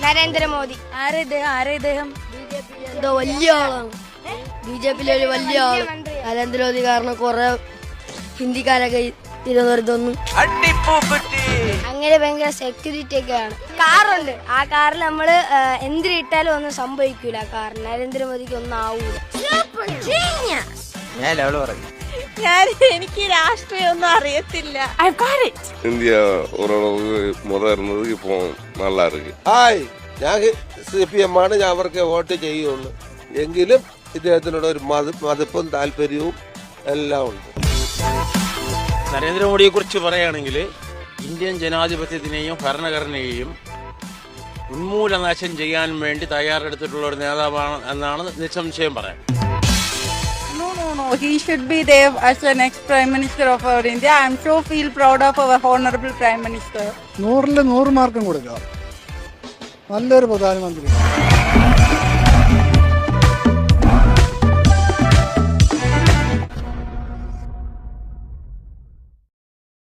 നരേന്ദ്രമോദി. ആരേദ്ദേഹം എന്തോ വലിയ ആളാണ്. BJP-യിലെ ഒരു വലിയ ആള്. നരേന്ദ്രമോദി കാരണം കുറെ ഹിന്ദിക്കാരൊക്കെ തിരുവനന്തപുരത്തൊന്നും. അങ്ങനെ ഭയങ്കര സെക്യൂരിറ്റി ഒക്കെയാണ്. കാറുണ്ട്, ആ കാറിൽ നമ്മള് എന്തിനിട്ടാലും ഒന്നും സംഭവിക്കൂല. ആ കാറിൽ നരേന്ദ്രമോദിക്ക് ഒന്നും ആവൂല. എനിക്ക് രാഷ്ട്രീയം ഒന്നും അറിയത്തില്ല. ഇന്ത്യ ഓരളവ് മുതർന്നത് ഇപ്പൊ നല്ല ഇருக்கு. ഹായ്, ഞാൻ CPM ആണ്. ഞാൻ അവർക്ക് വോട്ട് ചെയ്യുള്ളൂ. എങ്കിലും ഇദ്ദേഹത്തിനോട് ഒരു മതിപ്പും താല്പര്യവും എല്ലാം ഉണ്ട്. നരേന്ദ്രമോദിയെ കുറിച്ച് പറയുകയാണെങ്കിൽ ഇന്ത്യൻ ജനാധിപത്യത്തിനെയും ഭരണഘടനയെയും ഉന്മൂലനാശം ചെയ്യാൻ വേണ്ടി തയ്യാറെടുത്തിട്ടുള്ള ഒരു നേതാവാണ് എന്നാണ് നിസ്സംശയം പറയാൻ. No. He should be there as the next Prime Minister of our India. I am so feel proud of our Honorable Prime Minister. 100-ൽ 100 മാർക്കും കൊടുക്കാം. നല്ലൊരു പ്രധാനമന്ത്രി.